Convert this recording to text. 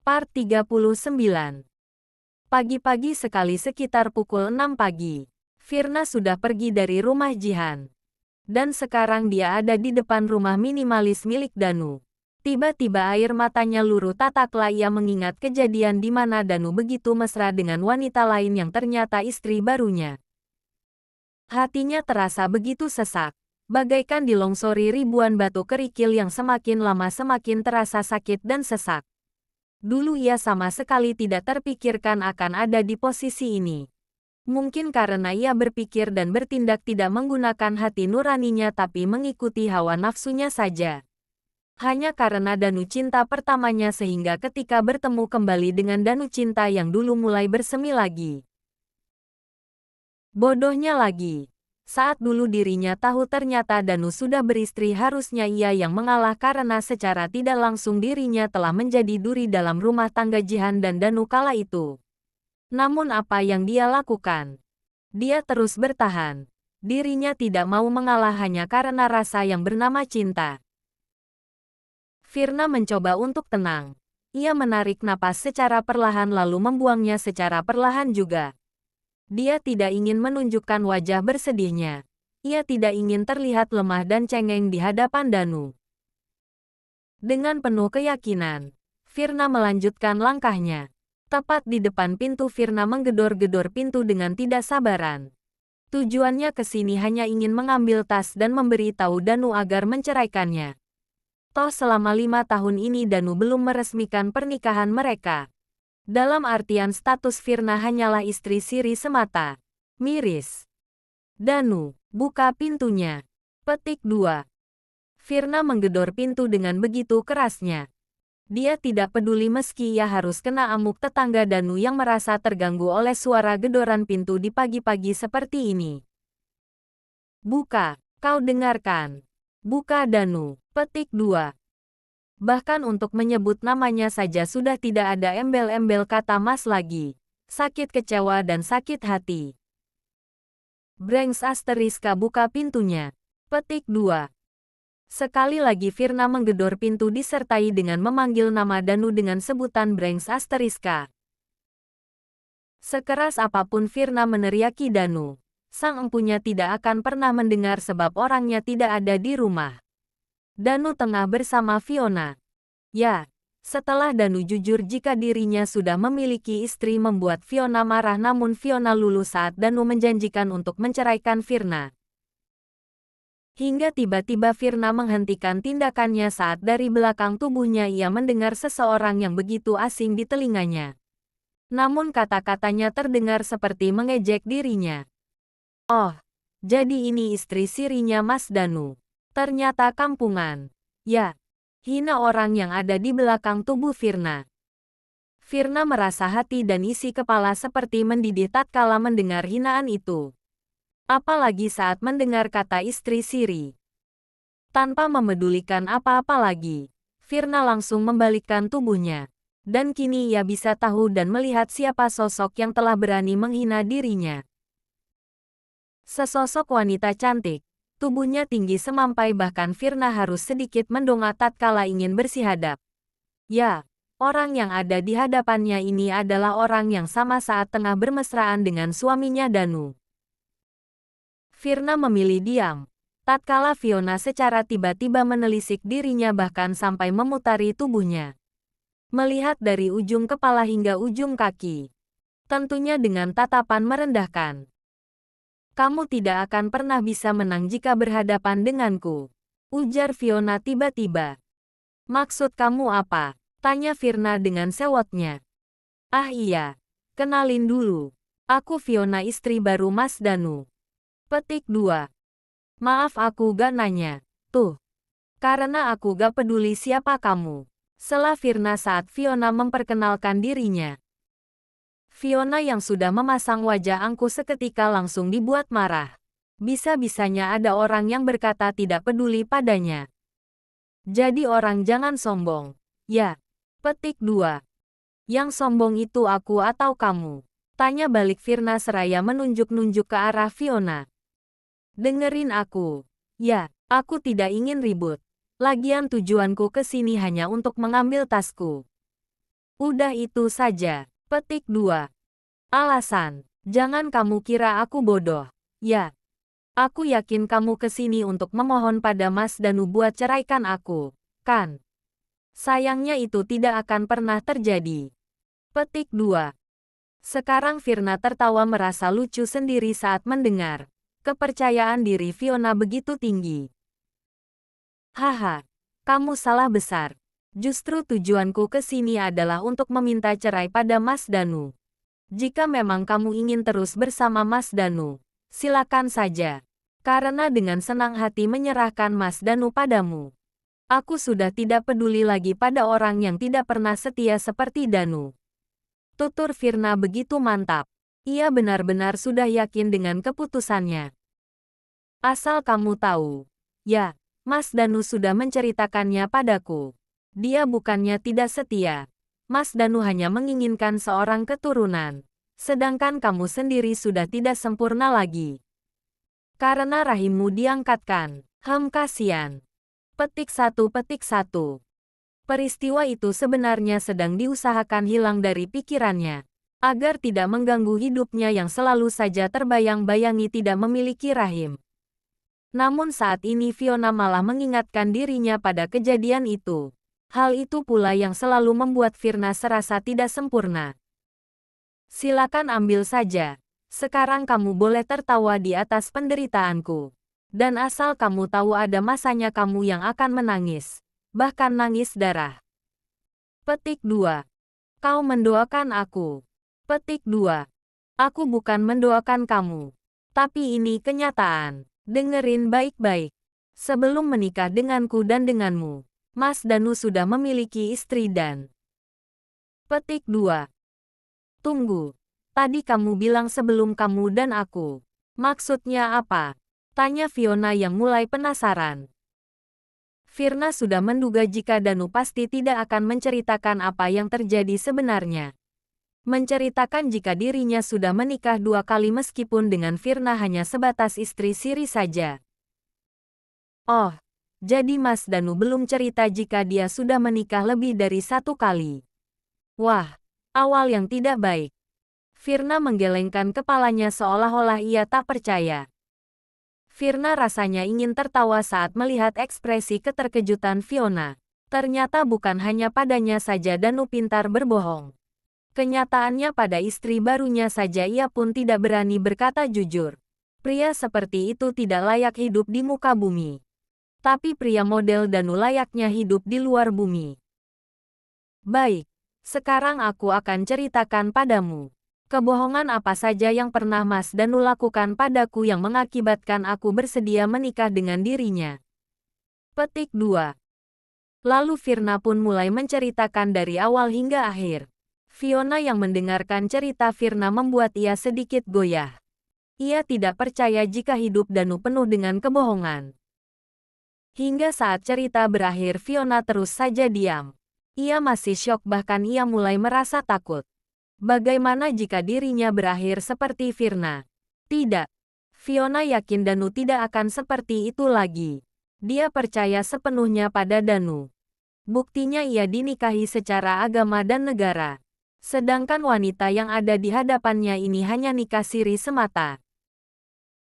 Part 39. Pagi-pagi sekali sekitar pukul 6 pagi, Firna sudah pergi dari rumah Jihan. Dan sekarang dia ada di depan rumah minimalis milik Danu. Tiba-tiba air matanya luruh tataklah ia mengingat kejadian di mana Danu begitu mesra dengan wanita lain yang ternyata istri barunya. Hatinya terasa begitu sesak, bagaikan dilongsori ribuan batu kerikil yang semakin lama semakin terasa sakit dan sesak. Dulu ia sama sekali tidak terpikirkan akan ada di posisi ini. Mungkin karena ia berpikir dan bertindak tidak menggunakan hati nuraninya tapi mengikuti hawa nafsunya saja. Hanya karena Danu cinta pertamanya sehingga ketika bertemu kembali dengan Danu cinta yang dulu mulai bersemi lagi. Bodohnya lagi. Saat dulu dirinya tahu ternyata Danu sudah beristri, harusnya ia yang mengalah karena secara tidak langsung dirinya telah menjadi duri dalam rumah tangga Jihan dan Danu kala itu. Namun apa yang dia lakukan? Dia terus bertahan. Dirinya tidak mau mengalah hanya karena rasa yang bernama cinta. Firna mencoba untuk tenang. Ia menarik napas secara perlahan lalu membuangnya secara perlahan juga. Dia tidak ingin menunjukkan wajah bersedihnya. Ia tidak ingin terlihat lemah dan cengeng di hadapan Danu. Dengan penuh keyakinan, Firna melanjutkan langkahnya. Tepat di depan pintu Firna menggedor-gedor pintu dengan tidak sabaran. Tujuannya ke sini hanya ingin mengambil tas dan memberitahu Danu agar menceraikannya. Toh selama 5 tahun ini Danu belum meresmikan pernikahan mereka. Dalam artian status Firna hanyalah istri siri semata. Miris. Danu, buka pintunya. Petik 2. Firna menggedor pintu dengan begitu kerasnya. Dia tidak peduli meski ia harus kena amuk tetangga Danu yang merasa terganggu oleh suara gedoran pintu di pagi-pagi seperti ini. Buka, kau dengarkan. Buka Danu. Petik 2. Bahkan untuk menyebut namanya saja sudah tidak ada embel-embel kata mas lagi. Sakit kecewa dan sakit hati. Brengs asteriska buka pintunya. Petik 2. Sekali lagi Firna menggedor pintu disertai dengan memanggil nama Danu dengan sebutan Brengs asteriska. Sekeras apapun Firna meneriaki Danu, sang empunya tidak akan pernah mendengar sebab orangnya tidak ada di rumah. Danu tengah bersama Fiona. Ya, setelah Danu jujur jika dirinya sudah memiliki istri membuat Fiona marah, namun Fiona luluh saat Danu menjanjikan untuk menceraikan Firna. Hingga tiba-tiba Firna menghentikan tindakannya saat dari belakang tubuhnya ia mendengar seseorang yang begitu asing di telinganya. Namun kata-katanya terdengar seperti mengejek dirinya. Oh, jadi ini istri sirinya Mas Danu. Ternyata kampungan. Ya, hina orang yang ada di belakang tubuh Firna. Firna merasa hati dan isi kepala seperti mendidih tatkala mendengar hinaan itu. Apalagi saat mendengar kata istri siri. Tanpa memedulikan apa-apa lagi, Firna langsung membalikkan tubuhnya. Dan kini ia bisa tahu dan melihat siapa sosok yang telah berani menghina dirinya. Sesosok wanita cantik. Tubuhnya tinggi semampai bahkan Firna harus sedikit mendongak tatkala ingin bersihadap. Ya, orang yang ada di hadapannya ini adalah orang yang sama saat tengah bermesraan dengan suaminya Danu. Firna memilih diam. Tatkala Fiona secara tiba-tiba menelisik dirinya bahkan sampai memutari tubuhnya. Melihat dari ujung kepala hingga ujung kaki. Tentunya dengan tatapan merendahkan. Kamu tidak akan pernah bisa menang jika berhadapan denganku. Ujar Fiona tiba-tiba. Maksud kamu apa? Tanya Firna dengan sewotnya. Ah iya, kenalin dulu. Aku Fiona, istri baru Mas Danu. Petik 2. Maaf aku gak nanya. Tuh. Karena aku gak peduli siapa kamu. Sela Firna saat Fiona memperkenalkan dirinya. Fiona yang sudah memasang wajah angkuh seketika langsung dibuat marah. Bisa-bisanya ada orang yang berkata tidak peduli padanya. Jadi orang jangan sombong. Ya. Petik 2. Yang sombong itu aku atau kamu? Tanya balik Firna seraya menunjuk-nunjuk ke arah Fiona. Dengerin aku. Ya, aku tidak ingin ribut. Lagian tujuanku ke sini hanya untuk mengambil tasku. Udah itu saja. Petik 2. Alasan. Jangan kamu kira aku bodoh. Ya. Aku yakin kamu kesini untuk memohon pada Mas Danu buat ceraikan aku, kan? Sayangnya itu tidak akan pernah terjadi. Petik 2. Sekarang Firna tertawa merasa lucu sendiri saat mendengar. Kepercayaan diri Fiona begitu tinggi. Haha, kamu salah besar. Justru tujuanku ke sini adalah untuk meminta cerai pada Mas Danu. Jika memang kamu ingin terus bersama Mas Danu, silakan saja. Karena dengan senang hati menyerahkan Mas Danu padamu. Aku sudah tidak peduli lagi pada orang yang tidak pernah setia seperti Danu. Tutur Firna begitu mantap. Ia benar-benar sudah yakin dengan keputusannya. Asal kamu tahu. Ya, Mas Danu sudah menceritakannya padaku. Dia bukannya tidak setia. Mas Danu hanya menginginkan seorang keturunan. Sedangkan kamu sendiri sudah tidak sempurna lagi. Karena rahimmu diangkatkan. Kasihan. Petik 1. Peristiwa itu sebenarnya sedang diusahakan hilang dari pikirannya. Agar tidak mengganggu hidupnya yang selalu saja terbayang-bayangi tidak memiliki rahim. Namun saat ini Fiona malah mengingatkan dirinya pada kejadian itu. Hal itu pula yang selalu membuat Firna serasa tidak sempurna. Silakan ambil saja. Sekarang kamu boleh tertawa di atas penderitaanku. Dan asal kamu tahu ada masanya kamu yang akan menangis. Bahkan nangis darah. Petik 2. Kau mendoakan aku. Petik 2. Aku bukan mendoakan kamu. Tapi ini kenyataan. Dengerin baik-baik. Sebelum menikah denganku dan denganmu, Mas Danu sudah memiliki istri dan... Petik 2. Tunggu. Tadi kamu bilang sebelum kamu dan aku. Maksudnya apa? Tanya Fiona yang mulai penasaran. Firna sudah menduga jika Danu pasti tidak akan menceritakan apa yang terjadi sebenarnya. Menceritakan jika dirinya sudah menikah 2 kali meskipun dengan Firna hanya sebatas istri siri saja. Oh, jadi Mas Danu belum cerita jika dia sudah menikah lebih dari 1 kali. Wah, awal yang tidak baik. Firna menggelengkan kepalanya seolah-olah ia tak percaya. Firna rasanya ingin tertawa saat melihat ekspresi keterkejutan Fiona. Ternyata bukan hanya padanya saja Danu pintar berbohong. Kenyataannya pada istri barunya saja ia pun tidak berani berkata jujur. Pria seperti itu tidak layak hidup di muka bumi. Tapi pria model Danu layaknya hidup di luar bumi. Baik, sekarang aku akan ceritakan padamu. Kebohongan apa saja yang pernah Mas Danu lakukan padaku yang mengakibatkan aku bersedia menikah dengan dirinya. Petik 2. Lalu Firna pun mulai menceritakan dari awal hingga akhir. Fiona yang mendengarkan cerita Firna membuat ia sedikit goyah. Ia tidak percaya jika hidup Danu penuh dengan kebohongan. Hingga saat cerita berakhir Fiona terus saja diam. Ia masih syok bahkan ia mulai merasa takut. Bagaimana jika dirinya berakhir seperti Firna? Tidak. Fiona yakin Danu tidak akan seperti itu lagi. Dia percaya sepenuhnya pada Danu. Buktinya ia dinikahi secara agama dan negara. Sedangkan wanita yang ada di hadapannya ini hanya nikah siri semata.